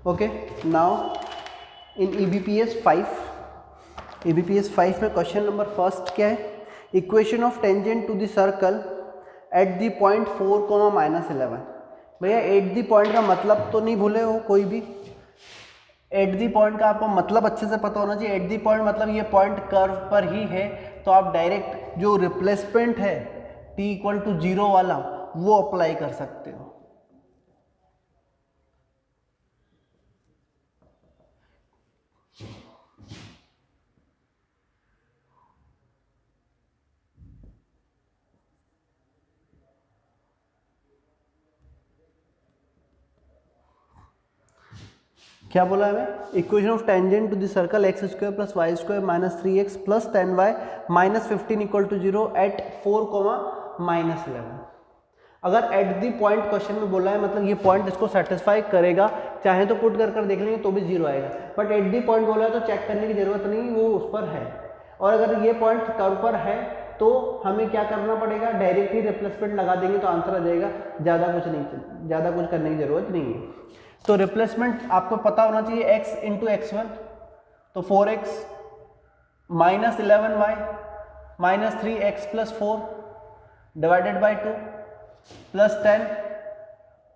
Okay, now in EBPS 5 में question number first क्या है, equation of tangent to the circle at the point 4, -11। भैया eight the point का मतलब तो नहीं भूले हो कोई भी, एट द पॉइंट का आपको मतलब अच्छे से पता होना चाहिए। एट द पॉइंट मतलब ये पॉइंट कर्व पर ही है, तो आप डायरेक्ट जो रिप्लेसमेंट है t = 0 वाला वो अप्लाई कर सकते हो। क्या बोला है, equation of tangent to the circle x² + y² - 3x + 10y - 15 = 0 eight 4, -11। अगर एट द पॉइंट क्वेश्चन में बोला है मतलब ये पॉइंट इसको सेटिस्फाई करेगा, चाहे तो पुट कर देख लेंगे तो भी 0 आएगा, बट एट द पॉइंट बोला है तो चेक करने की जरूरत नहीं, वो उस पर है। और अगर ये पॉइंट कर्व पर है तो हमें क्या करना पड़ेगा, डायरेक्ट ही रिप्लेसमेंट लगा देंगे तो आंसर आ जाएगा, ज़्यादा कुछ करने की जरूरत नहीं है। तो रिप्लेसमेंट आपको पता होना चाहिए x × x1, तो 4x - 11y - 3x + 4 divided by 2 + 10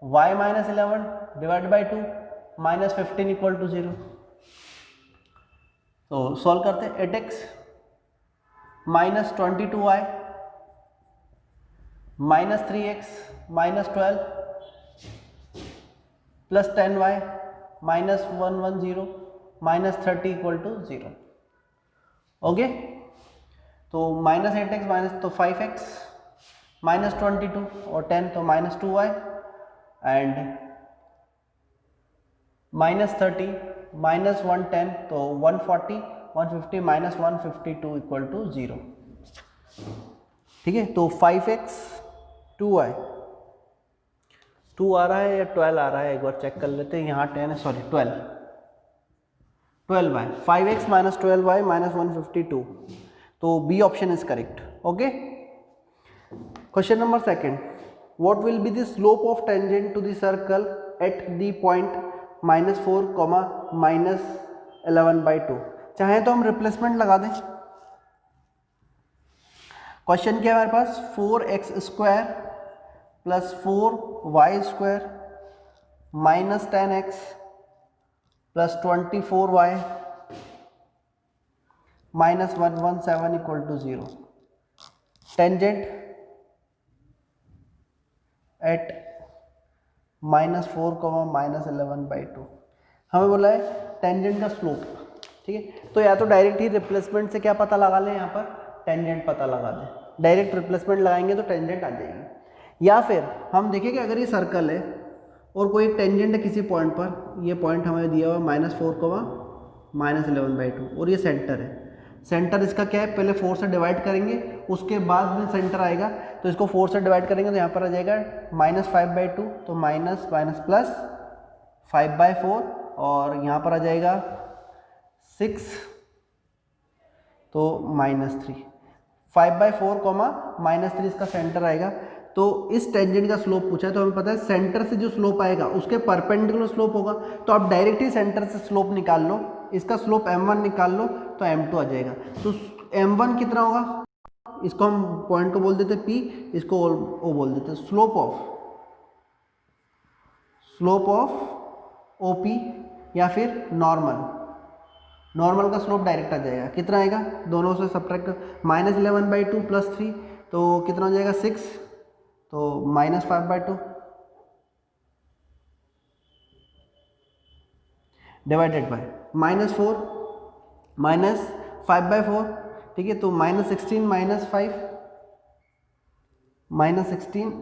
y - 11 divided by 2 - 15 = 0। तो सॉल्व करते हैं। 8x - 22y - 3x - 12 + 10y - 110 - 30 = 0। Okay, तो -8x तो 5x -22 और 10 तो -2y एंड -30 -110 तो 140 150 - 152 = 0। ठीक है, तो 5x 2y 2 आ रहा है या 12 आ रहा है, एक बार चेक कर लेते हैं। यहाँ 10 है, सॉरी 12y 5x - 12y - 152, तो B option is correct. Okay, question number second, what will be the slope of tangent to the circle at the point -4, -11/2। चाहे तो हम रिप्लेसमेंट लगा दें। क्वेश्चन क्या है हमारे पास, 4x² + 4y² - 10x + 24y - 117 = 0। Tangent at -4, -11/2। हमें बोला है टेंजेंट का स्लोप। ठीक है, तो या तो डायरेक्ट ही रिप्लेसमेंट से क्या पता लगा लें, यहाँ पर टेंजेंट पता लगा दें। डायरेक्ट रिप्लेसमेंट लगाएंगे तो टेंजेंट आ जाएगी, या फिर हम देखें कि अगर ये सर्कल है और कोई एक टेंजेंट है किसी पॉइंट पर, ये पॉइंट हमें दिया हुआ -4, -11/2 और ये सेंटर है। सेंटर इसका क्या है, पहले 4 से डिवाइड करेंगे, उसके बाद में सेंटर आएगा, तो इसको 4 से डिवाइड करेंगे तो यहाँ पर आ जाएगा -5/2, तो माइनस प्लस 5/4 और यहाँ पर आ जाएगा 6 तो -3। 5/4, -3 इसका सेंटर आएगा। तो इस टेंजेंट का स्लोप पूछा है, तो हमें पता है सेंटर से जो स्लोप आएगा उसके परपेंडिकुलर स्लोप होगा, तो आप डायरेक्ट ही सेंटर से स्लोप निकाल लो, इसका स्लोप m1 निकाल लो तो m2 आ जाएगा। तो m1 कितना होगा, इसको हम पॉइंट को बोल देते p, इसको o बोल देते, स्लोप ऑफ OP या फिर नॉर्मल का स्लोप डायरेक्ट आ जाएगा। कितना आएगा, दोनों से सब्ट्रैक्ट, -11/2 + 3 तो कितना हो जाएगा 6, तो -5/2 डिवाइडेड बाय -4 -5/4। ठीक है, तो -16 -5 -16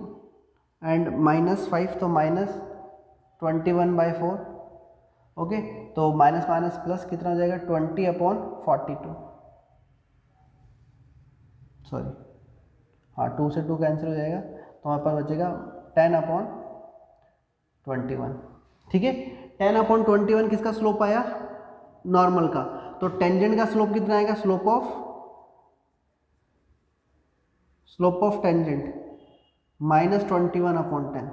एंड -5 तो -21/4। ओके, तो माइनस प्लस कितना हो जाएगा 20/42, सॉरी हाँ 2 से 2 कैंसिल हो जाएगा, तो हमारे पास बचेगा 10/21। ठीक है, 10/21 किसका स्लोप आया, नॉर्मल का। तो टेंजेंट का स्लोप कितना आएगा, स्लोप ऑफ टेंजेंट -21/10।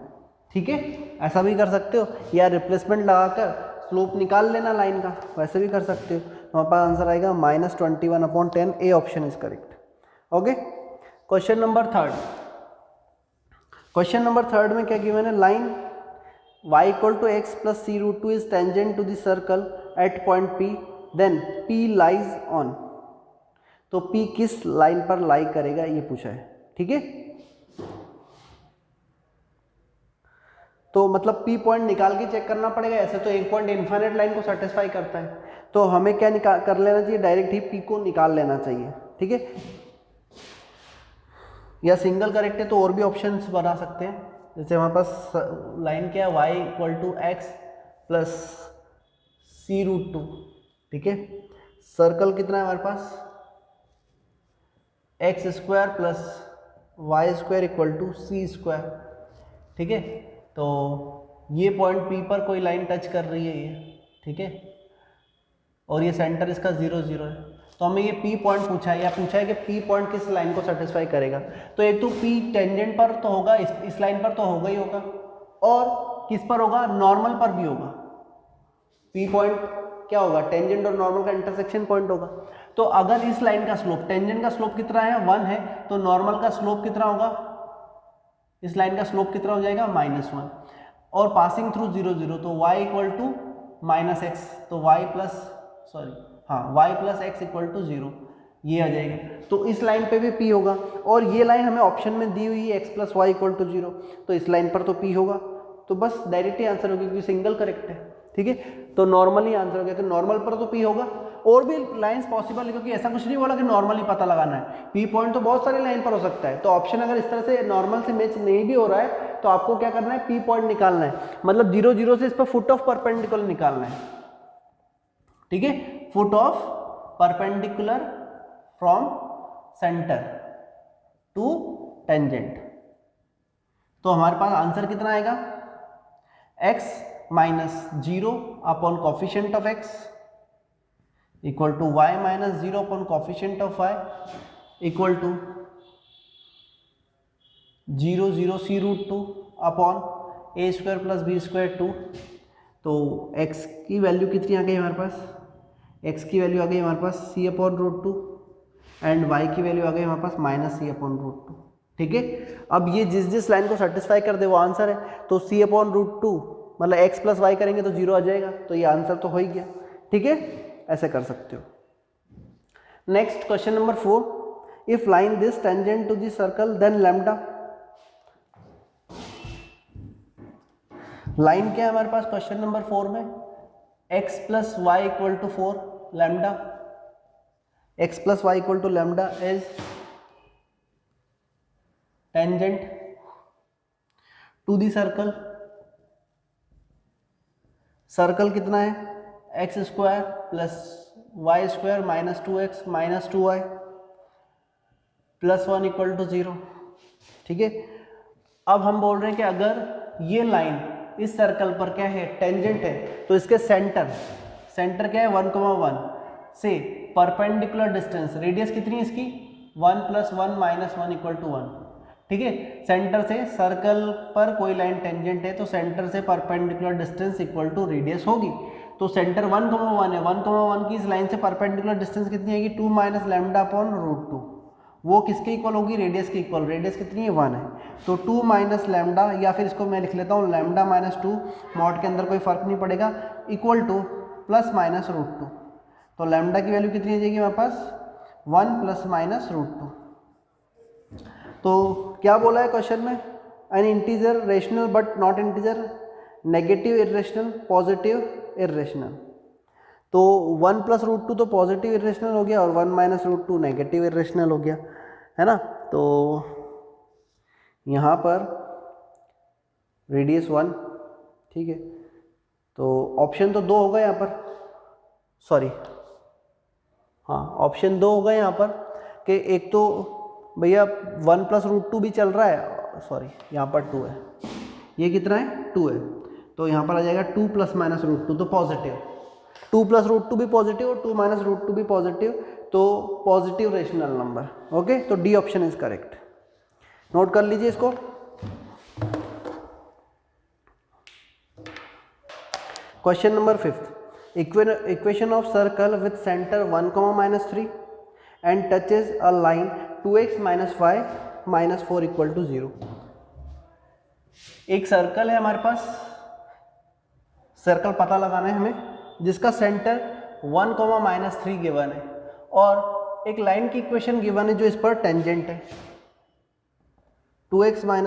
ठीक है, ऐसा भी कर सकते हो, या रिप्लेसमेंट लगाकर स्लोप निकाल लेना लाइन का, वैसे भी कर सकते हो। तो हमारे पास आंसर आएगा -21/10, A option is correct. Okay, question number third. Question number third में क्या गिवन है, line y = x + c√2 is tangent to the circle at point P, then P lies on। तो P किस लाइन पर लाई करेगा ये पूछा है, ठीक है। तो मतलब P पॉइंट निकाल के चेक करना पड़ेगा, ऐसे तो एक पॉइंट इन्फाइनाइट लाइन को सेटिस्फाई करता है, तो हमें क्या कर लेना चाहिए, डायरेक्ट ही P को निकाल लेना चाहिए, ठीक है। या सिंगल करेक्ट है तो और भी ऑप्शंस बना सकते हैं, जैसे हमारे पास लाइन क्या है, y = x + c√2, ठीक है। सर्कल कितना है हमारे पास, x² + y² = c², ठीक है। तो ये पॉइंट P पर कोई लाइन टच कर रही है ये, ठीक है, और ये सेंटर इसका 0, 0 है। तो हमें ये P पॉइंट पूछा है, या पूछा है कि P पॉइंट किस लाइन को सेटिस्फाई करेगा। तो एक तो P टेंजेंट पर तो होगा, इस लाइन पर तो होगा ही होगा, और किस पर होगा, नॉर्मल पर भी होगा। P पॉइंट क्या होगा, टेंजेंट और नॉर्मल का इंटरसेक्शन पॉइंट होगा। तो अगर इस लाइन का स्लोप, टेंजेंट का स्लोप कितना है, 1 है, तो नॉर्मल का स्लोप कितना होगा, इस लाइन का स्लोप कितना हो जाएगा, -1, और पासिंग थ्रू 0, 0, तो y = -x, तो y + x = 0, ये आ जाएगा। तो इस लाइन पे भी P होगा, और ये लाइन हमें ऑप्शन में दी हुई है x + y = 0, तो इस लाइन पर तो P होगा। तो बस डायरेक्ट ही आंसर होगा, क्योंकि सिंगल करेक्ट है, ठीक है। तो नॉर्मल ही आंसर हो गया, तो नॉर्मल पर तो P होगा। और भी लाइंस पॉसिबल है, क्योंकि ऐसा कुछ नहीं बोला कि नॉर्मल ही पता लगाना है, P पॉइंट तो बहुत सारी लाइन पर हो सकता है। तो ऑप्शन अगर इस तरह से नॉर्मल से मैच नहीं भी हो रहा है, तो आपको क्या करना है, P पॉइंट निकालना है, मतलब 0, 0 से इस पर फुट ऑफ परपेंडिकुलर निकालना है, ठीक है। Foot of perpendicular from centre to tangent. तो हमारे पास आंसर कितना आएगा, x - 0 upon coefficient of x equal to y - 0 upon coefficient of y equal to 0, 0 c√2 upon a² + b² 2। तो x की वैल्यू कितनी आ गई हमारे पास, x की वैल्यू आ गई हमारे पास c/√2, एंड y की वैल्यू आ गई हमारे पास -c/√2, ठीक है। अब ये जिस लाइन को सेटिस्फाई कर दे वो आंसर है। तो c/√2 मतलब x + y करेंगे तो 0 आ जाएगा, तो ये आंसर तो हो ही गया, ठीक है। ऐसे कर सकते हो। Next question number 4, if line this tangent to the circle then lambda. Line क्या है हमारे पास क्वेश्चन नंबर 4 में, x + y = 4, lambda x + y = lambda is tangent to the circle. Circle कितना है, x² + y² - 2x - 2y +1 = 0, ठीक है। अब हम बोल रहे हैं कि अगर ये लाइन इस सर्कल पर क्या है, टेंजेंट है, तो इसके सेंटर क्या है, 1, 1 से परपेंडिकुलर डिस्टेंस, रेडियस कितनी है इसकी, 1 + 1 - 1 = 1, ठीक है। सेंटर से सर्कल पर कोई लाइन टेंजेंट है, तो सेंटर से perpendicular distance equal to radius होगी। तो सेंटर 1, 1 है, 1, 1 की इस लाइन से परपेंडिकुलर डिस्टेंस कितनी आएगी, 2 - λ/√2, वो किसके इक्वल होगी, रेडियस के इक्वल। रेडियस कितनी है, 1 है, तो 2 - λ, या फिर इसको मैं लिख लेता हूँ λ - 2, मॉड के अंदर कोई फर्क नहीं पड़ेगा, इक्वल टू +- तो लैम्डा की वैल्यू कितनी आ जाएगी हमारे पास, 1 ± √2। तो क्या बोला है क्वेश्चन में, N integer rational but not integer, negative irrational, positive irrational. तो 1 + √2 तो पॉजिटिव इरेशनल हो गया, और 1 - √2 नेगेटिव इरेशनल हो गया, है ना। तो यहाँ पर रेडियस 1, ठीक है। तो ऑप्शन तो 2 होगा यहाँ पर, सॉरी हाँ ऑप्शन 2 होगा यहाँ पर, कि एक तो भैया 1 + √2 भी चल रहा है, सॉरी यहाँ पर 2 है, ये कितना है, 2 है, तो यहाँ पर आ जाएगा 2 ± √2, तो पॉजिटिव, 2 + √2 भी पॉजिटिव और 2 - √2 भी पॉजिटिव, तो पॉजिटिव रेशनल नंबर। ओके, तो D option is correct, note कर लीजिए इसको। Question number 5th, equation of circle with centre 1, -3 and touches a line 2x - y - 4 = 0। एक सर्कल है हमारे पास, सर्कल पता लगाना है हमें, जिसका सेंटर 1, -3 गिवन है और एक लाइन की इक्वेशन गिवन है जो इस पर टेंजेंट है 2x - y -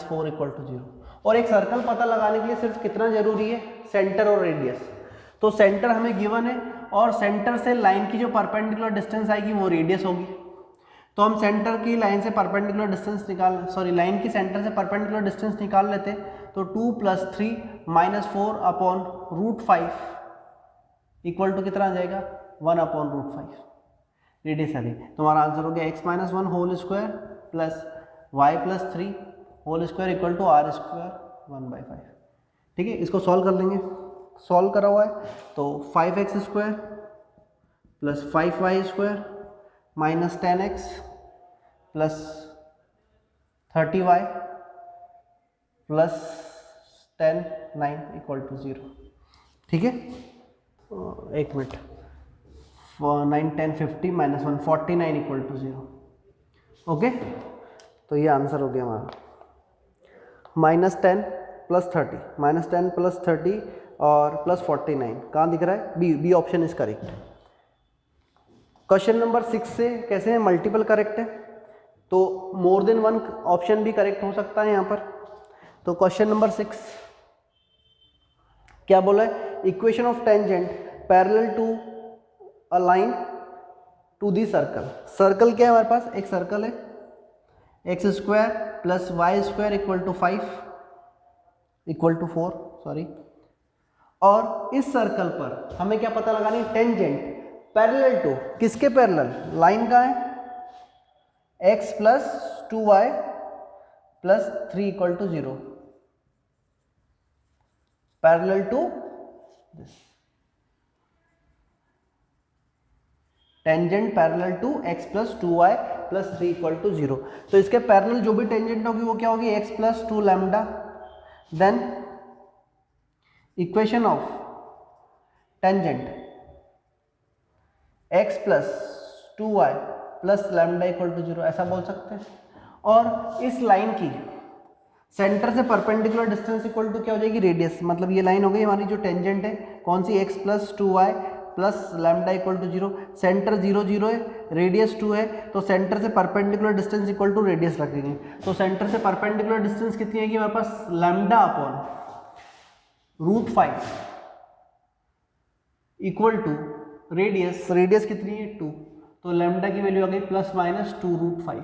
4 = 0। और एक सर्कल पता लगाने के लिए सिर्फ कितना जरूरी है, सेंटर और रेडियस। तो सेंटर हमें गिवन है और सेंटर से लाइन की जो परपेंडिकुलर डिस्टेंस आएगी वो रेडियस होगी। तो हम सेंटर की लाइन से परपेंडिकुलर डिस्टेंस लाइन की सेंटर से परपेंडिकुलर डिस्टेंस निकाल लेते हैं। तो 2 + 3 - 4 अपॉन √5 इक्वल टू कितना आ जाएगा 1 अपॉन √5 रेडियस आ गई। तो हमारा आंसर हो गया x - 1 whole square plus y + 3 whole square equal to r square 1/5। ठीक है, इसको सॉल्व कर लेंगे। सॉल्व करा हुआ है तो 5x square plus 5y square minus 10x plus 30y plus 10 9 = 0। ठीक है, एक मिनट, 9 10 50 - 1 49 = 0। ओके, तो ये आंसर हो गया हमारा -10 + 30 -10 + 30 और प्लस 49 कहाँ दिख रहा है, B option is correct. Question number 6 से कैसे है, मल्टीपल करेक्ट है तो मोर देन वन ऑप्शन भी करेक्ट हो सकता है यहाँ पर। तो क्वेश्चन नंबर 6 क्या बोला है, equation of tangent parallel to a line to the circle. Circle क्या है हमारे पास, एक सर्कल है x² + y² = 5 = 4 सॉरी। और इस सर्कल पर हमें क्या पता लगानी है, टेंजेंट पैरेलल टू, किसके पैरेलल, लाइन का है x + 2y + 3 = 0 parallel to this, tangent parallel to x + 2y + 3 = 0। तो इसके पैरेलल जो भी टेंजेंट होगी वो क्या होगी, x + 2 lambda. Then equation of tangent x + 2y + lambda = 0 ऐसा बोल सकते हैं। और इस लाइन की सेंटर से परपेंडिकुलर डिस्टेंस इक्वल टू क्या हो जाएगी, रेडियस। मतलब ये लाइन हो गई हमारी जो टेंजेंट है, कौन सी, x + 2y + लैम्डा = 0। सेंटर 0 0 है, रेडियस 2 है, तो सेंटर से perpendicular distance equal to radius रखेंगे। तो सेंटर से परपेंडिकुलर डिस्टेंस कितनी आएगी हमारे पास, lambda upon √5 equal to radius, radius कितनी है 2, तो लैम्डा की वैल्यू आ गई ±2 √5।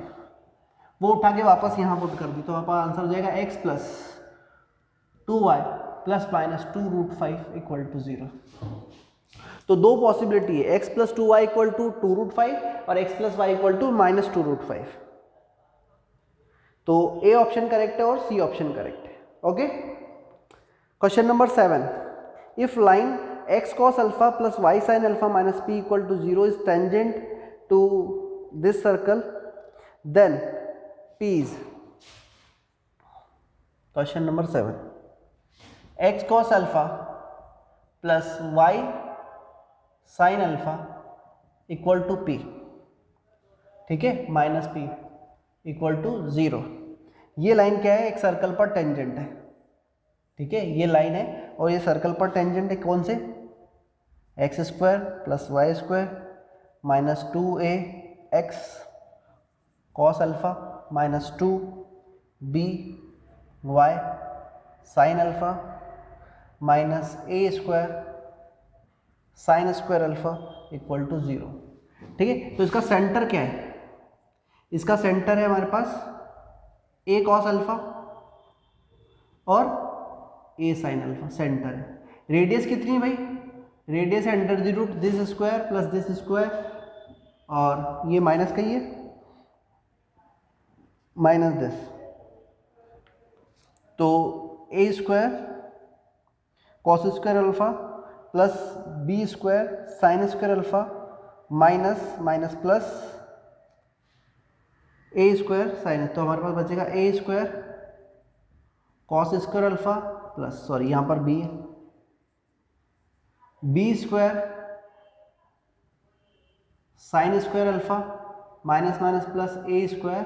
वो उठा के वापस यहाँ पुट कर दी तो आपका आंसर हो जाएगा x + 2y ± 2 √5 = 0। तो दो पॉसिबिलिटी है, x + 2y = 2 √5 और x + y = -2 √5। तो ए ऑप्शन करेक्ट है और सी ऑप्शन करेक्ट है। Okay, question number 7, if line x cos α + y sin α - p = 0 is tangent to this circle, then p is, question number 7, x cos α + y sin α = p, ठीक है, -p = 0। ये line क्या है, एक circle पर tangent है, ठीक है, ये लाइन है और ये सर्कल पर टेंजेंट है, कौन से, x² + y² - 2ax cos α - 2b y sin α - a² sin² α = 0। ठीक है, तो इसका सेंटर क्या है, इसका सेंटर है हमारे पास a cos α और a sin α, सेंटर है। रेडियस कितनी है भाई, रेडियस है √, this square plus this square, और ये माइनस का ही है, माइनस दिस, तो a² cos² α plus b² sin² α minus plus a² sin, तो हमारे पास बचेगा a² cos² α प्लस, सॉरी यहाँ पर b है, B square sine square alpha minus minus plus A square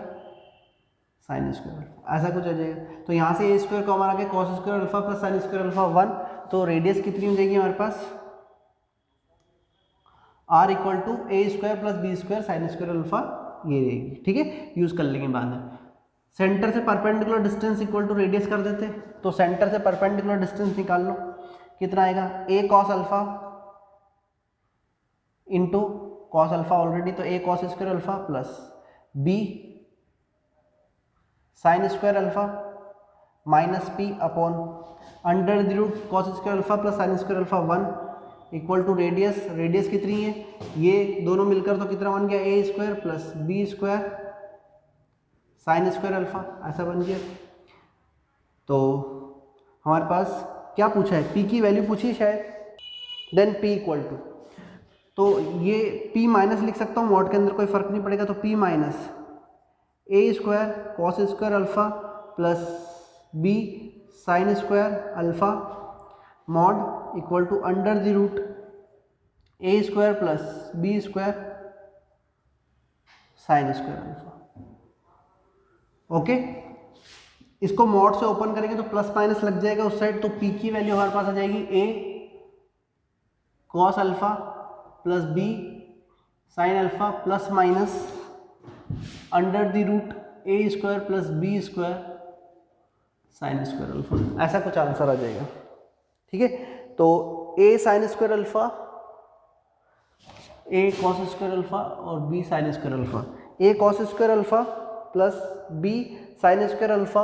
sine square alpha, ऐसा कुछ आ जाएगा। तो यहाँ से ए स्क्वायर कॉमन आ गया, cos square alpha plus sine square alpha 1, तो रेडियस कितनी हो जाएगी हमारे पास R equal to A square plus B square sine square alpha, ये रहेगी। ठीक है, यूज कर लेंगे बाद में। सेंटर से perpendicular distance equal to radius कर देते, तो सेंटर से परपेंडिकुलर डिस्टेंस निकाल लो, कितना आएगा A cos alpha into cos alpha already, तो A cos square alpha plus B sine square alpha minus P upon under the root cos square alpha plus sine square alpha 1 equal to radius, radius कितनी है ये दोनों मिलकर तो कितना बन गया A square plus B square sine square alpha, ऐसा बन गया। तो हमारे पास क्या पूछा है, पी की वैल्यू पूछी है शायद, देन पी इक्वल टू, तो ये पी माइनस लिख सकता हूँ, मॉड के अंदर कोई फर्क नहीं पड़ेगा, तो P minus A square cos square alpha plus B sine square alpha mod equal to under the root A square plus B square sine square alpha. Okay, इसको मॉड से ओपन करेंगे तो प्लस माइनस लग जाएगा उस side, तो P की value हमारे पास आ जाएगी A cos alpha plus B sine alpha plus minus under the root A square plus B square sine square alpha, ऐसा कुछ आंसर आ जाएगा। ठीक है, तो A sine square alpha, A cos square alpha और B sine square alpha, A cos square alpha plus B sine square alpha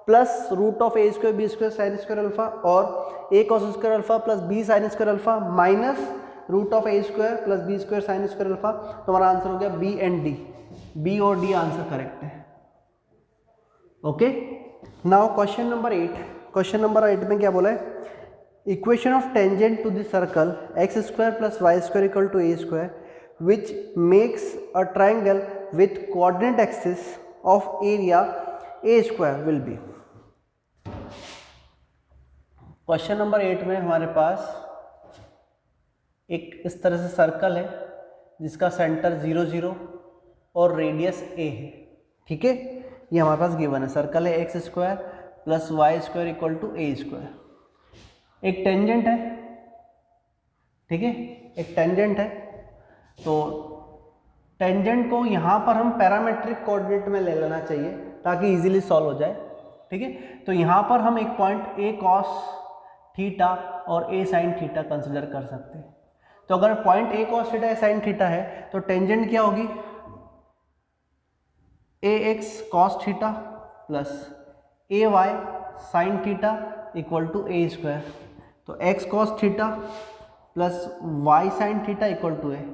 plus root of A square B square sine square alpha और A cos square alpha plus B sine square alpha minus root of A square plus B square sine square alpha. तो हमारा answer हो गया B and D, B और D answer correct है। Okay, now question number 8, question number 8 में क्या बोला है, equation of tangent to the circle x square plus y square equal to A square which makes a triangle with coordinate axis of area A square will be. Question number 8 में हमारे पास एक इस तरह से सर्कल है जिसका centre 0 0 और radius ए है। ठीक है, ये हमारे पास गिवन है, सर्कल है x square plus y square equal to A square, एक टेंजेंट है। ठीक है, एक टेंजेंट है, तो टेंजेंट को यहाँ पर हम पैरामेट्रिक कोऑर्डिनेट में ले लेना चाहिए ताकि इजीली सॉल्व हो जाए। ठीक है, तो यहाँ पर हम एक पॉइंट ए कॉस थीटा और ए साइन थीटा कंसिडर कर सकते हैं। तो अगर point A cos theta sine theta है तो टेंजेंट क्या होगी, A X cos theta plus A Y sine theta equal to A square, तो X cos theta plus Y sine theta equal to A.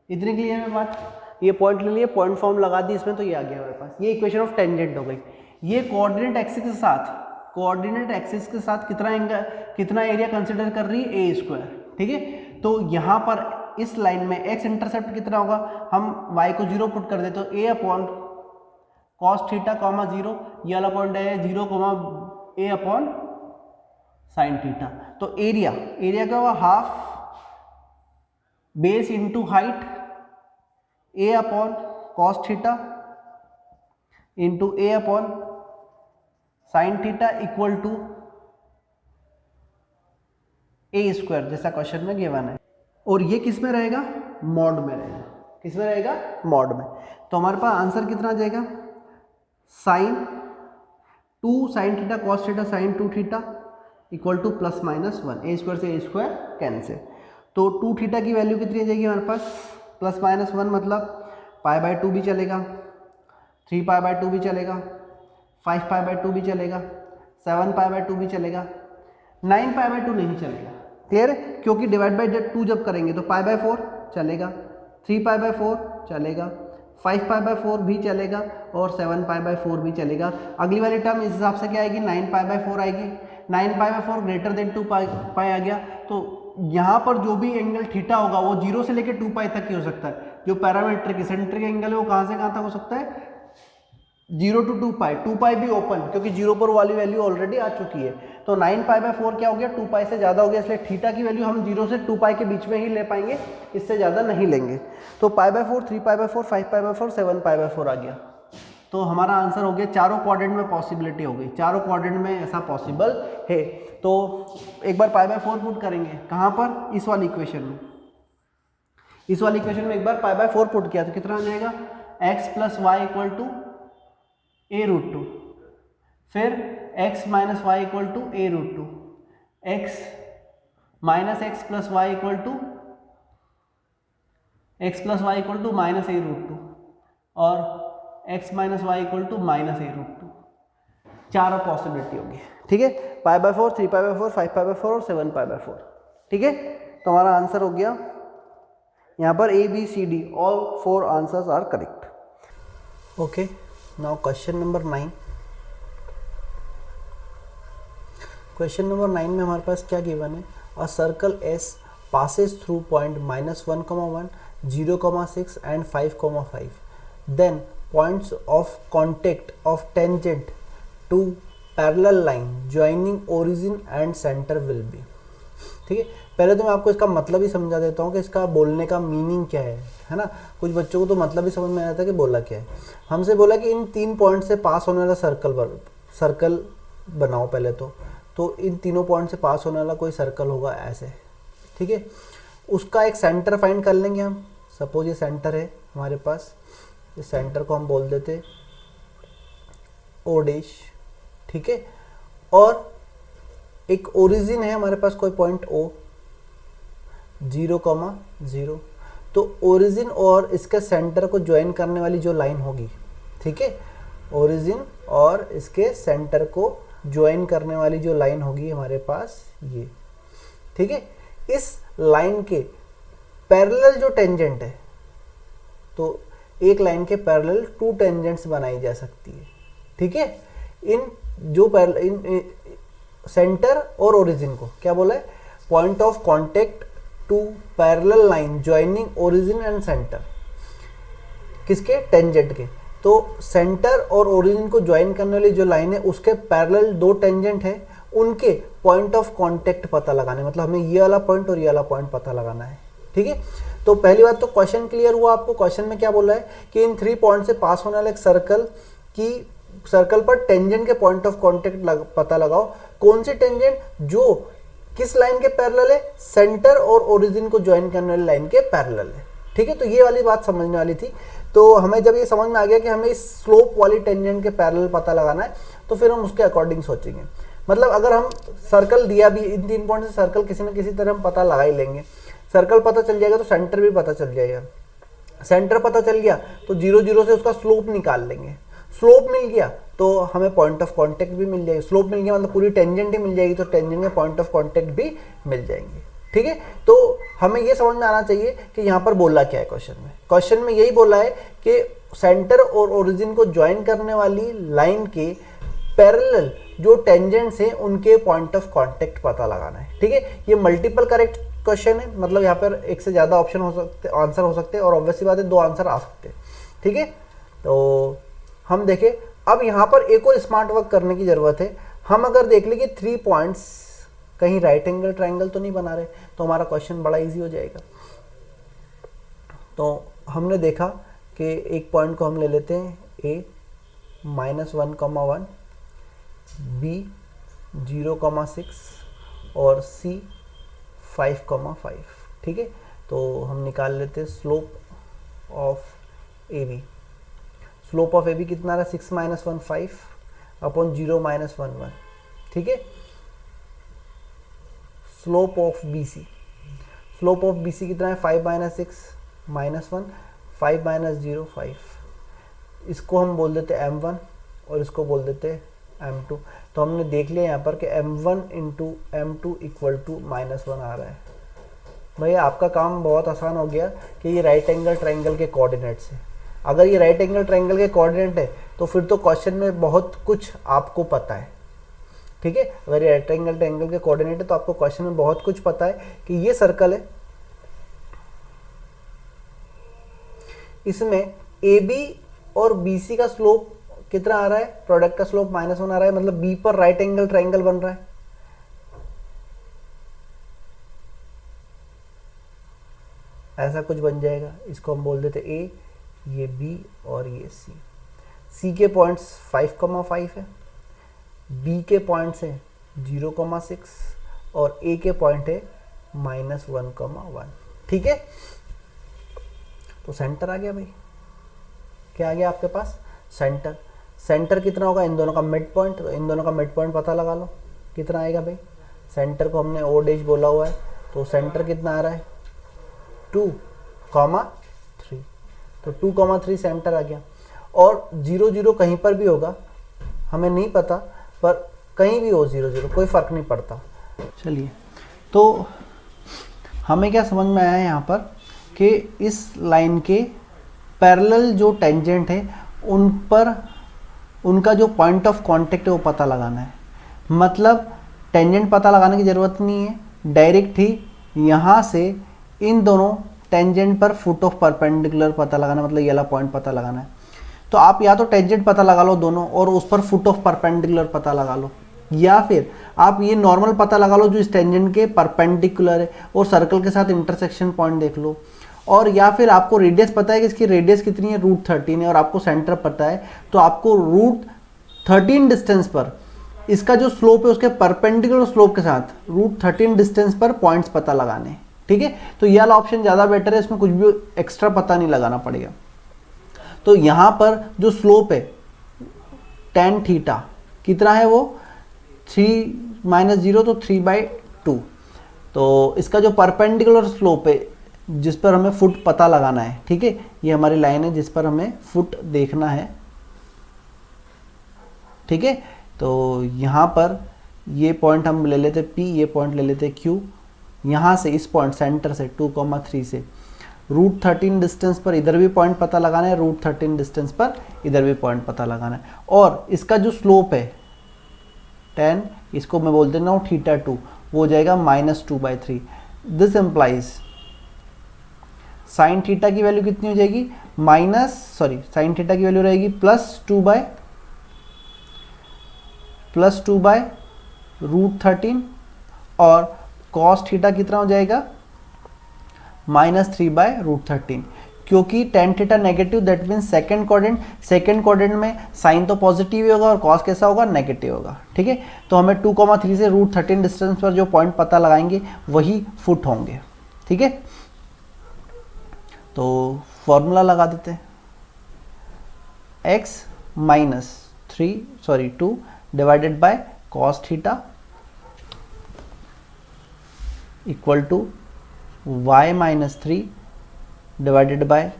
इतनी क्लियर है बात, ये point ले लिए, पॉइंट फॉर्म लगा दी इसमें, तो ये आ गया हमारे पास, ये इक्वेशन ऑफ टेंजेंट हो गई। ये कोऑर्डिनेट एक्सिस के साथ, कोऑर्डिनेट एक्सिस के साथ कितना एंगल, कितना एरिया कंसिडर कर रही है ए स्क्वायर। ठीक है, तो यहाँ पर इस लाइन में एक्स इंटरसेप्ट कितना होगा, हम y को 0 पुट कर देते, तो A upon cos theta comma 0, ये वाला पॉइंट है 0 comma A upon sine theta. तो एरिया, एरिया का हुआ half base into height A upon cos theta into A upon sine theta equal to A square, जैसा क्वेश्चन में given है। और ये किस में रहेगा, मॉड में रहेगा। किस में रहेगा, मॉड में। तो हमारे पास आंसर कितना आ जाएगा, sine 2 sine theta cos theta sine 2 theta equal to plus minus 1, A square से ए स्क्वायर कैंसिल। तो 2 थीटा की वैल्यू कितनी आ जाएगी हमारे पास, प्लस माइनस 1, मतलब पाई बाय 2 भी चलेगा, 3 पाई बाय 2 भी चलेगा, 5 पाई बाय 2 भी चलेगा, 7 पाई बाय 2 भी चलेगा, 9 पाई बाय 2 नहीं चलेगा। क्लियर है, क्योंकि डिवाइड बाय 2 जब करेंगे तो पाई बाय 4 चलेगा, 3 पाई बाय 4 चलेगा, 5 पाई बाय 4 भी चलेगा और 7 पाई बाय 4 भी चलेगा। अगली वाली टर्म इस हिसाब से क्या आएगी, 9 पाई बाय 4 आएगी। 9 पाई बाय 4 ग्रेटर देन 2 पाई आ गया, तो यहाँ पर जो भी एंगल थीटा होगा वो 0 से लेकर 2 पाई तक ही हो सकता है। जो पैरामेट्रिक इसेंट्रिक एंगल है वो कहाँ से कहाँ तक हो सकता है, 0 to 2 पाई, 2 पाई भी ओपन क्योंकि 0 पर वाली वैल्यू ऑलरेडी आ चुकी है, तो 9 पाई बाय 4 क्या हो गया, 2 पाई से ज़्यादा हो गया, इसलिए थीटा की वैल्यू हम 0 से 2 पाई के बीच में ही ले पाएंगे, इससे ज़्यादा नहीं लेंगे। तो पाई by 4, 3 pi by 4, 5 pi by 4, 7 pi by 4 आ गया। तो हमारा आंसर हो गया, चारों क्वाड्रेंट में पॉसिबिलिटी हो गई, चारों क्वाड्रेंट में ऐसा पॉसिबल है। तो एक बार पाई बाय 4 पुट करेंगे कहाँ पर, इस वाली इक्वेशन में, इस वाली इक्वेशन में एक बार पाई बाय 4 पुट किया तो कितना आ जाएगा, x plus y equal to a root 2, फिर x minus y equal to a root 2, x minus x plus y equal to x plus y equal to minus a root 2 और x minus y equal to minus a root 2, चारों possibility होगी। ठीक है, pi by 4, 3 pi by 4, 5 pi by 4 और 7 पाई by 4। ठीक है, तो हमारा आंसर हो गया यहाँ पर A B C D, all 4 answers are correct. Okay, now question number 9। Question number 9 में हमारे पास क्या गिवन है, a circle S passes through point -1,1, 0,6 and 5,5, then points of contact of tangent to parallel line joining origin and center will be। ठीक है, पहले तो मैं आपको इसका मतलब ही समझा देता हूँ कि इसका बोलने का मीनिंग क्या है ना। कुछ बच्चों को तो मतलब ही समझ में आया था कि बोला क्या है। हमसे बोला कि इन 3 पॉइंट से पास होने वाला सर्कल बनाओ पहले तो इन तीनों पॉइंट से पास होने वाला कोई सर्कल होगा ऐसे। ठीक है, उसका एक सेंटर फाइंड कर लेंगे हम। सपोज ये सेंटर है हमारे पास, इस सेंटर को हम बोल देते ओ डैश। ठीक है, और एक ओरिजिन है हमारे पास कोई पॉइंट O 0,0, तो ओरिजिन और इसके सेंटर को ज्वाइन करने वाली जो लाइन होगी, ठीक है, ओरिजिन और इसके सेंटर को ज्वाइन करने वाली जो लाइन होगी हमारे पास ये। ठीक है, इस लाइन के पैरेलल जो टेंजेंट है, तो एक लाइन के पैरेलल 2 टेंजेंट्स बनाई जा सकती है। ठीक है, इन जो सेंटर और ओरिजिन को क्या बोला है, point of contact to parallel line joining origin and centre, किसके, टेंजेंट के। तो सेंटर और ओरिजिन को ज्वाइन करने वाली जो लाइन है उसके पैरेलल 2 टेंजेंट है, उनके पॉइंट ऑफ कांटेक्ट पता लगाने, मतलब हमें ये वाला पॉइंट और ये वाला पॉइंट पता लगाना है। ठीक है, तो पहली बात तो क्वेश्चन क्लियर हुआ आपको। क्वेश्चन में क्या बोला है कि इन 3 पॉइंट से पास होने वाले एक सर्कल पर टेंजेंट के पॉइंट ऑफ कांटेक्ट पता लगाओ। कौन से टेंजेंट, जो किस लाइन के पैरेलल है, सेंटर और ओरिजिन को ज्वाइन करने वाली लाइन के पैरेलल है। ठीक है, तो ये वाली बात समझने वाली थी। तो हमें जब ये समझ में आ गया कि हमें इस स्लोप वाली टेंजेंट के पैरेलल पता लगाना है, तो फिर हम उसके अकॉर्डिंग सोचेंगे। मतलब अगर हम सर्कल दिया भी, इन 3 पॉइंट से सर्कल किसी न किसी तरह हम पता लगा ही लेंगे। सर्कल पता चल जाएगा तो सेंटर भी पता चल जाएगा। सेंटर पता चल गया तो 0, 0 से उसका स्लोप निकाल लेंगे। स्लोप मिल गया तो हमें पॉइंट ऑफ कांटेक्ट भी मिल जाएगी। स्लोप मिल गया मतलब पूरी टेंजेंट ही मिल जाएगी, तो टेंजेंट के पॉइंट ऑफ कांटेक्ट भी मिल जाएंगे। ठीक है, तो हमें ये समझ में आना चाहिए कि यहाँ पर बोला क्या है क्वेश्चन में। क्वेश्चन में यही बोला है कि सेंटर और ओरिजिन को ज्वाइन करने वाली लाइन के पैरेलल जो टेंजेंट्स हैं उनके पॉइंट ऑफ कांटेक्ट पता लगाना है। ठीक है, ये मल्टीपल करेक्ट क्वेश्चन है, मतलब यहाँ पर एक से ज़्यादा ऑप्शन हो सकते, आंसर हो सकते हैं, और ऑब्वियसली बात है 2 आंसर आ सकते हैं। ठीक है, तो हम देखें अब यहाँ पर एक और स्मार्ट वर्क करने की ज़रूरत है। हम अगर देख लें कि 3 पॉइंट्स कहीं राइट एंगल ट्रायंगल तो नहीं बना रहे, तो हमारा क्वेश्चन बड़ा इजी हो जाएगा। तो हमने देखा कि एक पॉइंट को हम ले लेते हैं A -1,1, B 0,6 और C 5,5। ठीक है, तो हम निकाल लेते हैं slope of AB। Slope of AB कितना रहा, 6 - 1 5 अपॉन 0 - 1 1। ठीक है, slope of BC, slope of BC कितना है, 5 - 6 - 1 5 - 0 5। इसको हम बोल देते M1 और इसको बोल देते M2। तो हमने देख लिया यहाँ पर कि M1 × M2 = -1 आ रहा है। भैया आपका काम बहुत आसान हो गया कि ये राइट एंगल ट्रायंगल के कोऑर्डिनेट्स है। अगर ये राइट एंगल ट्रायंगल के कोऑर्डिनेट है तो फिर तो क्वेश्चन में बहुत कुछ आपको पता है। ठीक है, अगर ये राइट एंगल ट्रायंगल के कोऑर्डिनेट है तो आपको क्वेश्चन में बहुत कुछ पता है कि ये सर्कल है, इसमें AB और BC का स्लोप कितना आ रहा है, प्रोडक्ट का स्लोप -1 आ रहा है, मतलब बी पर राइट एंगल ट्राइंगल बन रहा है। ऐसा कुछ बन जाएगा, इसको हम बोल देते ए, ये बी और ये सी। सी के पॉइंट्स 5,5 है, बी के पॉइंट्स है 0,6 और ए के पॉइंट है -1,1। ठीक है, तो सेंटर आ गया भाई। क्या आ गया आपके पास, सेंटर। सेंटर कितना होगा, इन दोनों का मिड पॉइंट, तो इन दोनों का मिड पॉइंट पता लगा लो कितना आएगा भाई। सेंटर को हमने ओ डैश बोला हुआ है, तो सेंटर कितना आ रहा है 2,3, तो 2,3 सेंटर आ गया। और 0 0 कहीं पर भी होगा, हमें नहीं पता, पर कहीं भी हो 0 0 कोई फ़र्क नहीं पड़ता। चलिए, तो हमें क्या समझ में आया यहाँ पर कि इस लाइन के पैरेलल जो टेंजेंट है उन पर उनका जो पॉइंट ऑफ कांटेक्ट है वो पता लगाना है। मतलब टेंजेंट पता लगाने की ज़रूरत नहीं है, डायरेक्ट ही यहाँ से इन दोनों टेंजेंट पर फुट ऑफ परपेंडिकुलर पता लगाना, मतलब ये वाला पॉइंट पता लगाना है। तो आप या तो टेंजेंट पता लगा लो दोनों और उस पर फुट ऑफ परपेंडिकुलर पता लगा लो, या फिर आप ये नॉर्मल पता लगा लो जो इस टेंजेंट के परपेंडिकुलर है और सर्कल के साथ इंटरसेक्शन पॉइंट देख लो। और या फिर आपको रेडियस पता है कि इसकी रेडियस कितनी है, √13 है, और आपको सेंटर पता है, तो आपको √13 डिस्टेंस पर इसका जो स्लोप है उसके परपेंडिकुलर स्लोप के साथ √13 डिस्टेंस पर पॉइंट्स पता लगाने। ठीक है, तो यह वाला ऑप्शन ज़्यादा बेटर है, इसमें कुछ भी एक्स्ट्रा पता नहीं लगाना पड़ेगा। तो यहाँ पर जो स्लोप है tan थीटा कितना है, वो 3 - 0 तो 3/2। तो इसका जो परपेंडिकुलर स्लोप है जिस पर हमें फुट पता लगाना है, ठीक है, ये हमारी लाइन है जिस पर हमें फुट देखना है। ठीक है, तो यहाँ पर ये पॉइंट हम ले लेते P, ये पॉइंट ले लेते Q। यहाँ से इस पॉइंट सेंटर से 2,3 से √13 डिस्टेंस पर इधर भी पॉइंट पता लगाना है, √13 डिस्टेंस पर इधर भी पॉइंट पता लगाना है। और इसका जो स्लोप है tan, इसको मैं बोल देना हूँ θ2, वो हो जाएगा -2/3। दिस इम्प्लाइज साइन थीटा की वैल्यू कितनी हो जाएगी, साइन थीटा की वैल्यू रहेगी +2/√13 और कॉस थीटा कितना हो जाएगा -3/√13। क्योंकि tan theta negative, that means second quadrant में साइन तो पॉजिटिव ही होगा और कॉस कैसा होगा, नेगेटिव होगा। ठीक है, तो हमें 2,3 से √13 डिस्टेंस पर जो पॉइंट पता लगाएंगे वही फुट होंगे। ठीक है, तो फॉर्मूला लगा देते हैं, (2) divided by cos theta equal to y-3 divided by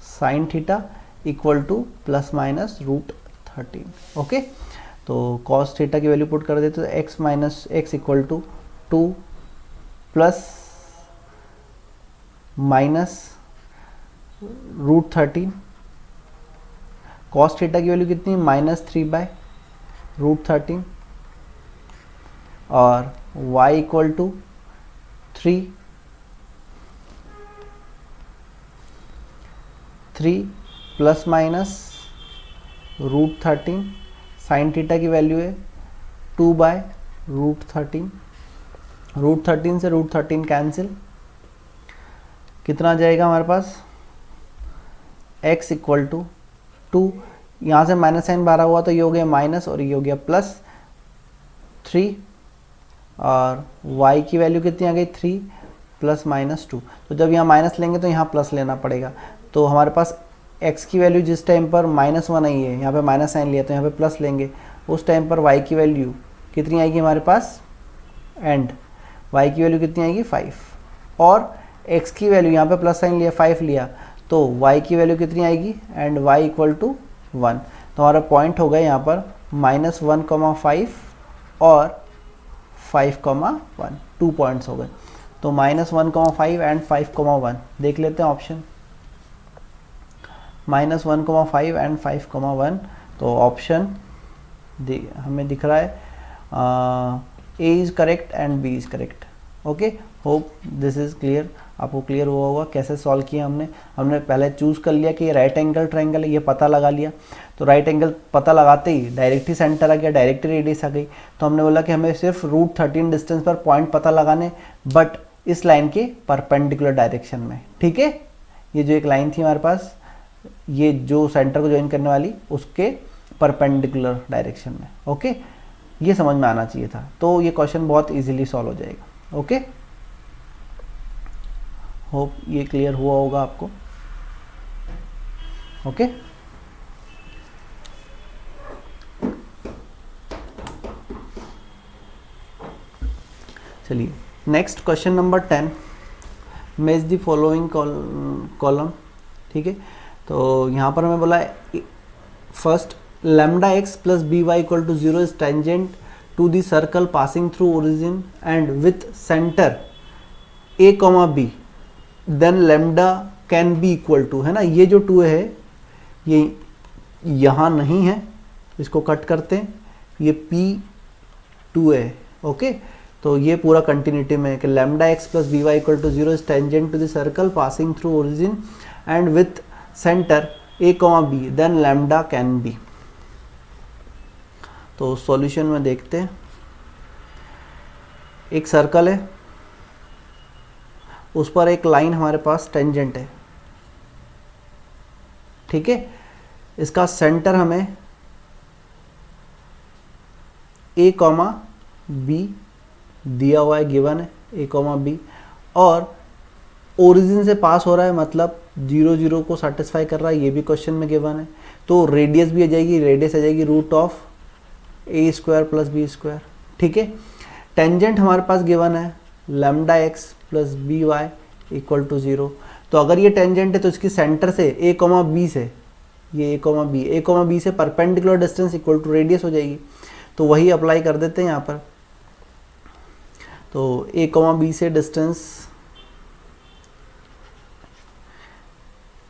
sine theta equal to ±√13। Okay, तो कॉस थीटा की वैल्यू पुट कर देते तो x equal to 2 plus -√13। Cos theta की वैल्यू कितनी, -3/√13 और y equal to 3 plus -√13। Sine theta की value है 2/√13। √13 से √13 कैंसिल, कितना आ जाएगा हमारे पास, x इक्वल टू 2, यहाँ से माइनस साइन बारह हुआ तो ये हो गया माइनस और ये हो गया +3 और y की वैल्यू कितनी आ गई 3 + -2। तो जब यहाँ माइनस लेंगे तो यहाँ प्लस लेना पड़ेगा। तो हमारे पास x की वैल्यू जिस टाइम पर -1 आई है, यहाँ पे माइनस साइन लिया तो यहाँ पे प्लस लेंगे, उस टाइम पर y की वैल्यू कितनी आएगी हमारे पास, एंड y की वैल्यू कितनी आएगी 5, और x की वैल्यू यहाँ पे प्लस साइन लिया 5 लिया तो y की वैल्यू कितनी आएगी, एंड y इक्वल टू 1। तो हमारा पॉइंट हो गया यहाँ पर -1,5 और 5,1, 2 पॉइंट्स हो गए। तो -1,5 एंड 5,1 देख लेते हैं ऑप्शन, -1,5 एंड 5,1। तो ऑप्शन हमें दिख रहा है A is correct and B is correct. Okay, hope this is clear, आपको क्लियर हुआ होगा कैसे सॉल्व किया हमने पहले चूज़ कर लिया कि ये राइट एंगल ट्रायंगल है, ये पता लगा लिया। तो राइट एंगल पता लगाते ही डायरेक्ट ही सेंटर आ गया, डायरेक्ट रेडियस आ गई। तो हमने बोला कि हमें सिर्फ √13 डिस्टेंस पर पॉइंट पता लगाने, बट इस लाइन के परपेंडिकुलर डायरेक्शन में। ठीक है, ये जो एक लाइन थी हमारे पास, ये जो सेंटर को ज्वाइन करने वाली, उसके परपेंडिकुलर डायरेक्शन में। ओके, ये समझ में आना चाहिए था। तो ये क्वेश्चन बहुत इजीली सॉल्व हो जाएगा। ओके, होप ये क्लियर हुआ होगा आपको। ओके, चलिए next question number 10, match the following column. ठीक है, तो यहाँ पर हमें बोला है first lambda x plus B y equal to 0 is tangent to the circle passing through origin and with centre A comma B, then lambda can be equal to, है ना, ये जो 2 है ये यहाँ नहीं है, इसको कट करते हैं, ये P2 है। ओके, तो ये पूरा कंटिन्यूटी में है कि lambda x plus B y equal to 0 is tangent to the circle passing through origin and with centre A comma B, then lambda can be. तो सॉल्यूशन में देखते हैं, एक सर्कल है, उस पर एक लाइन हमारे पास टेंजेंट है। ठीक है, इसका सेंटर हमें ए कॉमा बी दिया हुआ है, गिवन है ए कॉमा बी, और ओरिजिन से पास हो रहा है, मतलब 0 0 को सेटिस्फाई कर रहा है, ये भी क्वेश्चन में गिवन है। तो रेडियस भी आ जाएगी, रेडियस आ जाएगी √a² प्लस b²। ठीक है, टेंजेंट हमारे पास गिवन है lambda x plus B y equal to 0। तो अगर ये टेंजेंट है तो इसकी सेंटर से ए कॉमा बी से, ये ए कॉमा बी से perpendicular distance equal to radius हो जाएगी। तो वही अप्लाई कर देते हैं यहाँ पर। तो ए कॉमा बी से distance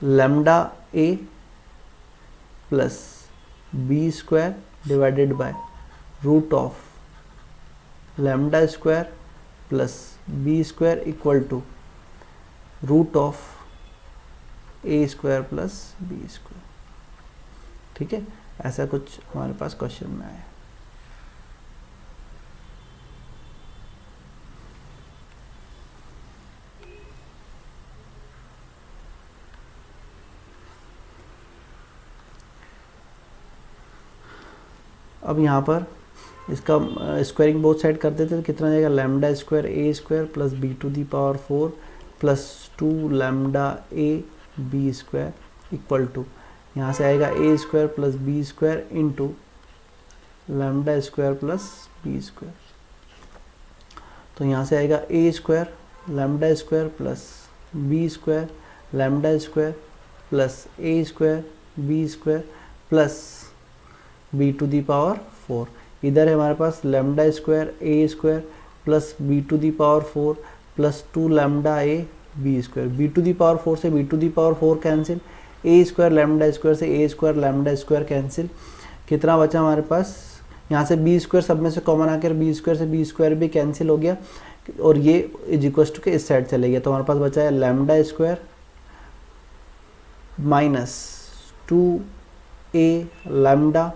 lambda A plus b² divided by √λ² plus b² equal to √a² plus b²। ठीक है, ऐसा कुछ हमारे पास क्वेश्चन में आया। अब यहाँ पर इसका स्क्वायरिंग बोथ साइड कर देते तो कितना जाएगा, λ² a² plus b⁴ plus 2 λ a b² equal to, यहाँ से आएगा a² plus b² into λ² plus b²। तो यहाँ से आएगा a² λ² plus b² λ² plus a² b² plus b⁴। इधर है हमारे पास λ² a² plus b⁴ plus 2 λ a b²। b⁴ से b⁴ कैंसिल, a² λ² से a² λ² कैंसिल। कितना बचा हमारे पास, यहाँ से b² सब में से कॉमन आकर b² से b² भी कैंसिल हो गया, और ये इज इक्वल टू के इस साइड चले गया। तो हमारे पास बचा है λ² minus 2a lambda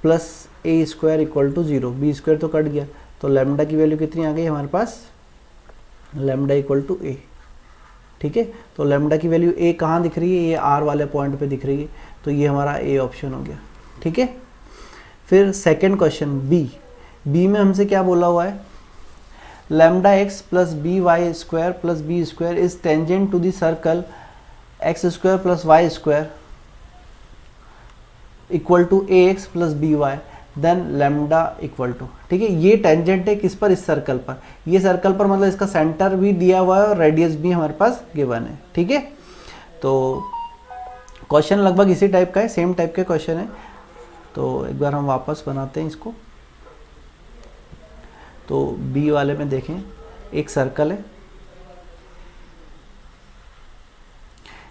plus a² equal to 0। b² तो कट गया, तो लैम्डा की वैल्यू कितनी आ गई हमारे पास, लैम्डा इक्वल टू a। ठीक है, तो लैम्डा की वैल्यू a कहाँ दिख रही है, ये r वाले पॉइंट पे दिख रही है, तो ये हमारा a ऑप्शन हो गया। ठीक है, फिर सेकंड क्वेश्चन बी में हमसे क्या बोला हुआ है, lambda x plus by² plus b² is tangent to the circle x² plus y² equal to ax plus by, then lambda equal to. ठीक है, ये टेंजेंट है किस पर, इस सर्कल पर। ये सर्कल पर मतलब इसका सेंटर भी दिया हुआ है और रेडियस भी हमारे पास गिवन है। ठीक है, तो क्वेश्चन लगभग इसी टाइप का है, सेम टाइप के क्वेश्चन है। तो एक बार हम वापस बनाते हैं इसको। तो बी वाले में देखें, एक सर्कल है,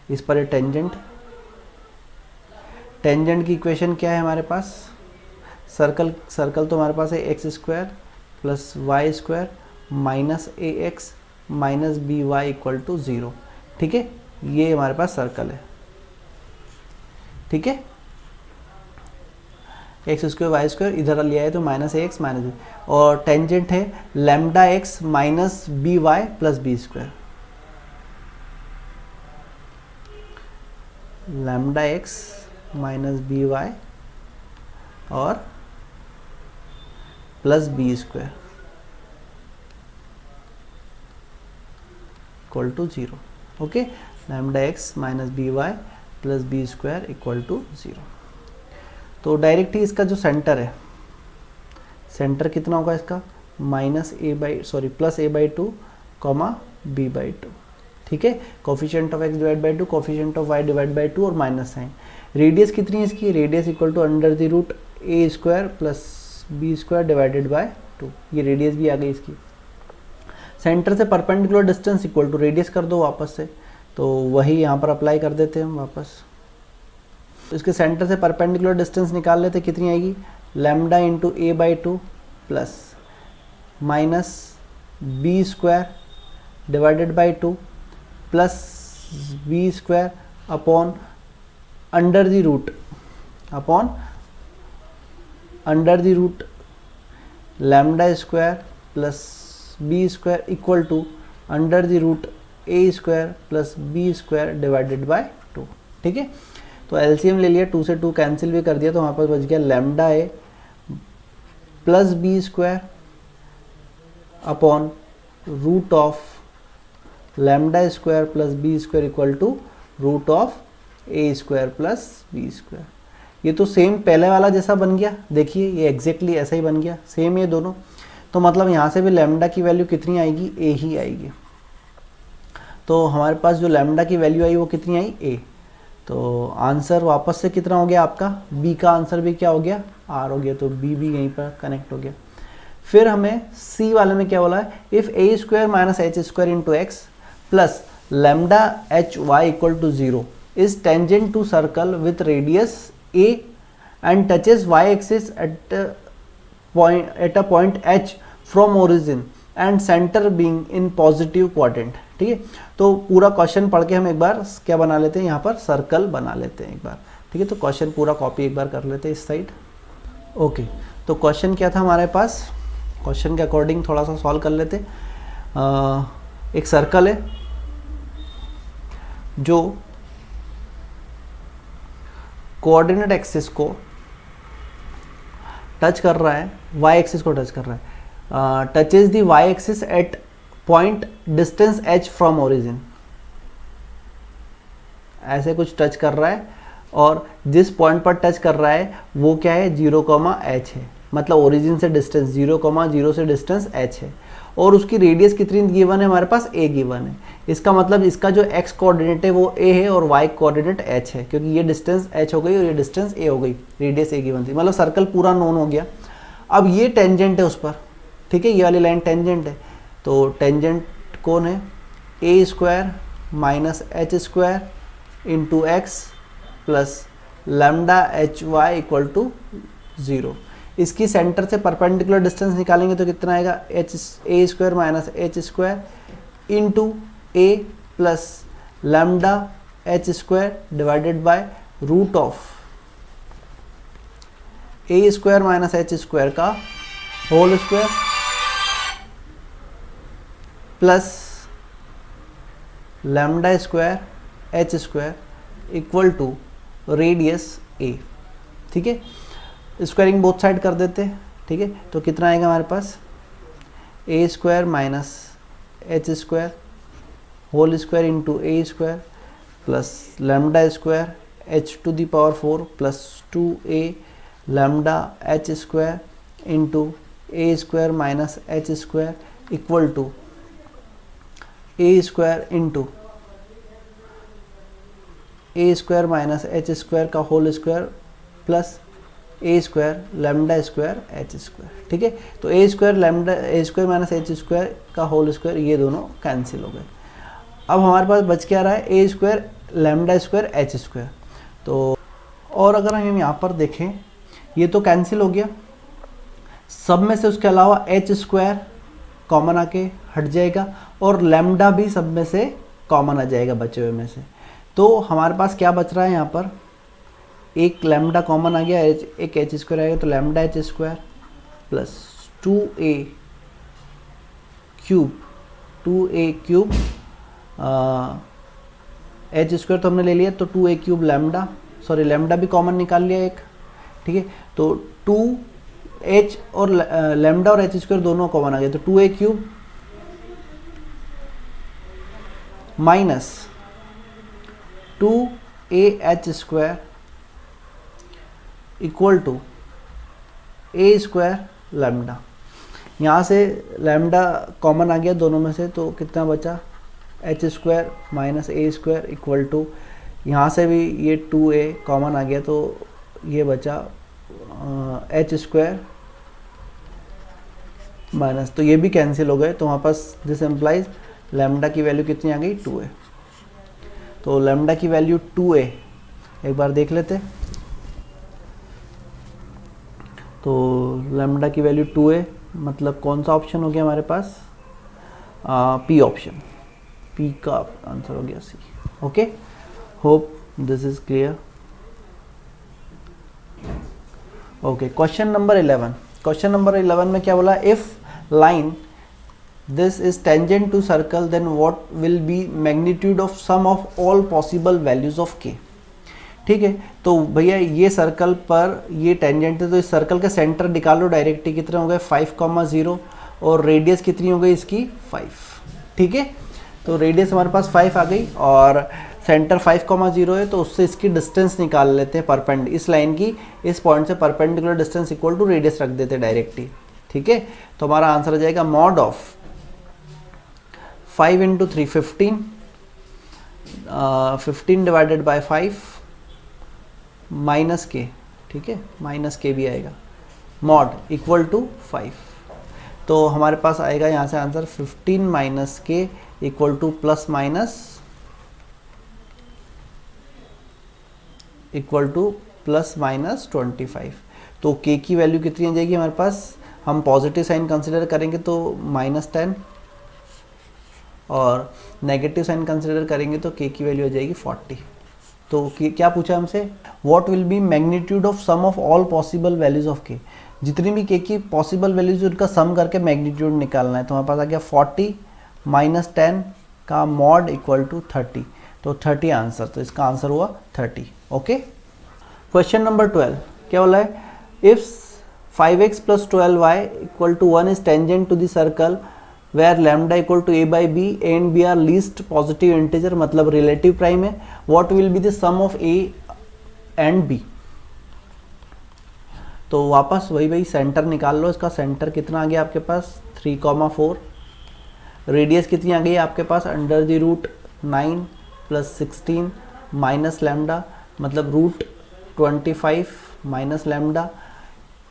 इस पर टेंजेंट, टेंजेंट की इक्वेशन क्या है हमारे पास, सर्कल तो हमारे पास है x² plus y² minus A x minus B y equal to 0। ठीक है, ये हमारे पास सर्कल है। ठीक है, एक्स स्क्वायर वाई स्क्वायर इधर लिया है तो minus A x minus B, और टेंजेंट है lambda X minus B Y plus B square. Lambda X minus B Y और plus B square equal to 0। Okay, lambda X minus B Y plus B square equal to 0। तो direct ही इसका जो centre है, centre कितना होगा इसका, plus A by two comma B by two. ठीक है, coefficient of x divide by two, coefficient of y divide by two और माइनस साइन। रेडियस कितनी है इसकी, radius equal to under the root A square plus B square divided by 2। ये radius भी आ गई इसकी। सेंटर से perpendicular distance equal to radius कर दो वापस से, तो वही यहाँ पर अप्लाई कर देते हैं हम वापस। तो इसके सेंटर से परपेंडिकुलर डिस्टेंस निकाल लेते, कितनी आएगी, lambda into A by two plus minus B square divided by 2 plus B square upon under the root lambda square plus B square equal to under the root A square plus B square divided by 2। ठीक है, तो LCM ले लिया, 2 से 2 cancel भी कर दिया, तो हमारे पास बच गया lambda A plus B square upon root of lambda square plus B square equal to root of A square plus B square. ये तो सेम पहले वाला जैसा बन गया, देखिए ये एग्जैक्टली ऐसा ही बन गया, सेम ये दोनों। तो मतलब यहाँ से भी लैम्डा की वैल्यू कितनी आएगी, ए ही आएगी। तो हमारे पास जो लैम्डा की वैल्यू आई वो कितनी आई, ए। तो आंसर वापस से कितना हो गया आपका, बी का आंसर भी क्या हो गया, आर हो गया। तो बी भी यहीं पर कनेक्ट हो गया। फिर हमें सी वाले में क्या बोला है, if A square minus H square into x plus lambda H Y equal to 0 is tangent to circle with radius A and touches y axis at a point H from origin and centre being in positive quadrant. ठीक है, तो पूरा question पढ़ के हम एक बार क्या बना लेते हैं, यहाँ पर सर्कल बना लेते हैं एक बार। ठीक है, तो क्वेश्चन पूरा कॉपी एक बार कर लेते हैं इस साइड। ओके, तो क्वेश्चन क्या था हमारे पास, क्वेश्चन के अकॉर्डिंग थोड़ा सा सॉल्व कर लेते। एक सर्कल है जो कोऑर्डिनेट एक्सिस को टच कर रहा है, वाई एक्सिस को टच कर रहा है, touches the y axis at point distance h from origin. ऐसे कुछ टच कर रहा है और जिस पॉइंट पर टच कर रहा है वो क्या है, 0,h है, मतलब ओरिजिन से डिस्टेंस 0,0 से डिस्टेंस h है, और उसकी रेडियस कितनी गिवन है हमारे पास, a गिवन है। इसका मतलब इसका जो x कोऑर्डिनेट है वो a है और y कोऑर्डिनेट h है, क्योंकि ये डिस्टेंस h हो गई और ये डिस्टेंस a हो गई, रेडियस a गिवन थी, मतलब सर्कल पूरा नोन हो गया। अब ये टेंजेंट है उस पर, ठीक है, ये वाली लाइन टेंजेंट है। तो टेंजेंट कौन है, A square minus H square into x plus lambda H Y equal to 0। इसकी सेंटर से परपेंडिकुलर डिस्टेंस निकालेंगे तो कितना आएगा, A square minus H square into A plus lambda H square divided by root of A square minus H square का whole square plus lambda square H square equal to radius A. ठीक है, squaring both side कर देते हैं। ठीक है, तो कितना आएगा हमारे पास, A square minus H square whole square into A square plus lambda square H to the power 4 plus 2a lambda H square into A square minus H square equal to A square into A square minus H square का whole square plus A square lambda square H square. ठीक है, तो A square lambda A square minus H square का whole square ये दोनों cancel हो गए। अब हमारे पास बच क्या रहा है, A square lambda square H square. तो और अगर हम यहाँ पर देखें, ये तो कैंसिल हो गया, सब में से उसके अलावा एच स्क्वायर कॉमन आके हट जाएगा और लैम्डा भी सब में से कॉमन आ जाएगा बचे हुए में से। तो हमारे पास क्या बच रहा है यहाँ पर, एक लैम्डा कॉमन आ गया, एक एच स्क्वायर आएगा, तो lambda H square plus 2a cube H square तो हमने ले लिया, तो 2a cube lambda, sorry lambda भी कॉमन निकाल लिया एक, ठीक है। तो 2h और लैम्डा और एच स्क्वायर दोनों कॉमन आ गए, तो 2a cube minus 2a square equal to A square lambda. यहाँ से लैम्डा कॉमन आ गया दोनों में से, तो कितना बचा, H square minus A square equal to, यहाँ से भी ये 2a कॉमन आ गया, तो ये बचा एच स्क्वायर माइनस, तो ये भी कैंसिल हो गए, तो हमारे पास दिस एम्प्लाइज लैम्डा की वैल्यू कितनी आ गई, 2a। तो लैम्डा की वैल्यू 2a एक बार देख लेते, तो लैम्डा की वैल्यू 2a मतलब कौन सा ऑप्शन हो गया हमारे पास, पी ऑप्शन, पी का आंसर हो गया C. Okay, hope this is clear. Okay, question number 11। Question number 11 में क्या बोला, if line this is tangent to circle then what will be magnitude of sum of all possible values of K. ठीक है, तो भैया ये circle पर ये टेंजेंट है, तो इस सर्कल का सेंटर निकालो डायरेक्टली, कितने हो गए 5,0 और रेडियस कितनी हो गई इसकी 5। ठीक है, तो रेडियस हमारे पास 5 आ गई और सेंटर 5,0 है, तो उससे इसकी डिस्टेंस निकाल लेते हैं परपेंडिकुलर, इस लाइन की इस पॉइंट से perpendicular distance equal to radius रख देते हैं डायरेक्टली। ठीक है, तो हमारा आंसर आ जाएगा mod of 5 × 3 15, 15 divided by 5 minus के, ठीक है माइनस के भी आएगा, मॉड इक्वल टू 5। तो हमारे पास आएगा यहाँ से आंसर 15 माइनस के equal to plus minus equal to plus minus 25। तो के की वैल्यू कितनी आ जाएगी हमारे पास, हम पॉजिटिव साइन कंसिडर करेंगे तो -10 और नेगेटिव साइन कंसिडर करेंगे तो के की वैल्यू आ जाएगी 40। तो क्या पूछा हमसे, what will be magnitude of sum of all possible values of K, जितनी भी के की पॉसिबल वैल्यूज उनका सम करके मैग्नीट्यूड निकालना है। तो हमारे पास आ गया 40 माइनस 10 का मॉड इक्वल टू 30, तो 30 आंसर, तो इसका आंसर हुआ 30। ओके, क्वेश्चन नंबर 12 क्या बोला है, if 5x + 12y = 1 is tangent to the circle where lambda equal to a by b, a and b are least positive integer मतलब relative prime है, what will be the sum of a and b। तो वापस वही centre निकाल लो, इसका centre कितना आ गया आपके पास 3,4, रेडियस कितनी आ गई आपके पास √9 + 16 माइनस लैम्डा मतलब √25 माइनस लैम्डा,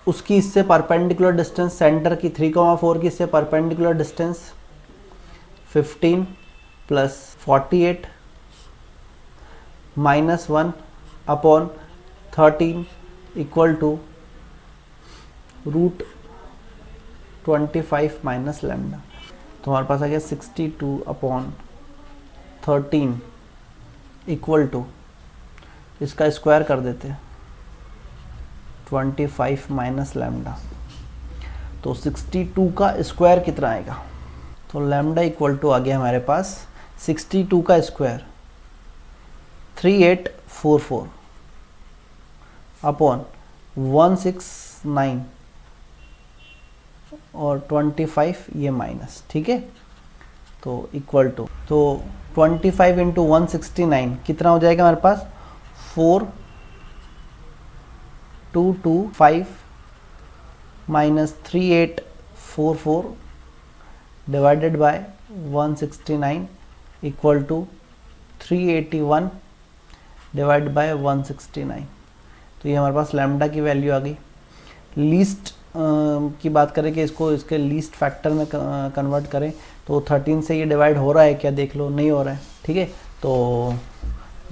उसकी इससे परपेंडिकुलर डिस्टेंस सेंटर की 3,4 की इससे perpendicular distance 15 + 48 -1 upon 13 equal to √25 minus lambda. तो हमारे पास आ गया 62/13 इक्वल टू, इसका स्क्वायर कर देते हैं 25 माइनस लैम्डा, तो 62 का स्क्वायर कितना आएगा, तो लैम्डा इक्वल टू आ गया हमारे पास 62 का स्क्वायर 3844 अपॉन 169 और 25 ये माइनस, ठीक है, तो इक्वल टू, तो 25 × 169 कितना हो जाएगा हमारे पास 4225 minus 3844 divided by 169 equal to 381 divide by 169। तो ये हमारे पास लैम्डा की वैल्यू आ गई। लीस्ट की बात करें कि इसको इसके लीस्ट फैक्टर में कन्वर्ट करें तो 13 से ये डिवाइड हो रहा है क्या, देख लो नहीं हो रहा है, ठीक है, तो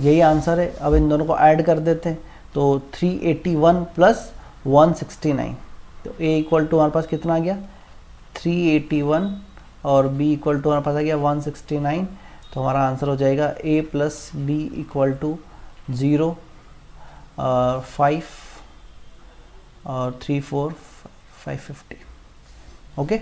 यही आंसर है। अब इन दोनों को ऐड कर देते हैं, तो 381 + 169, तो a इक्वल टू हमारे पास कितना आ गया 381 और b इक्वल टू हमारा पता गया 169, तो हमारा आंसर हो जाएगा a plus B equal to 0, 5 और 3 4 550। ओके।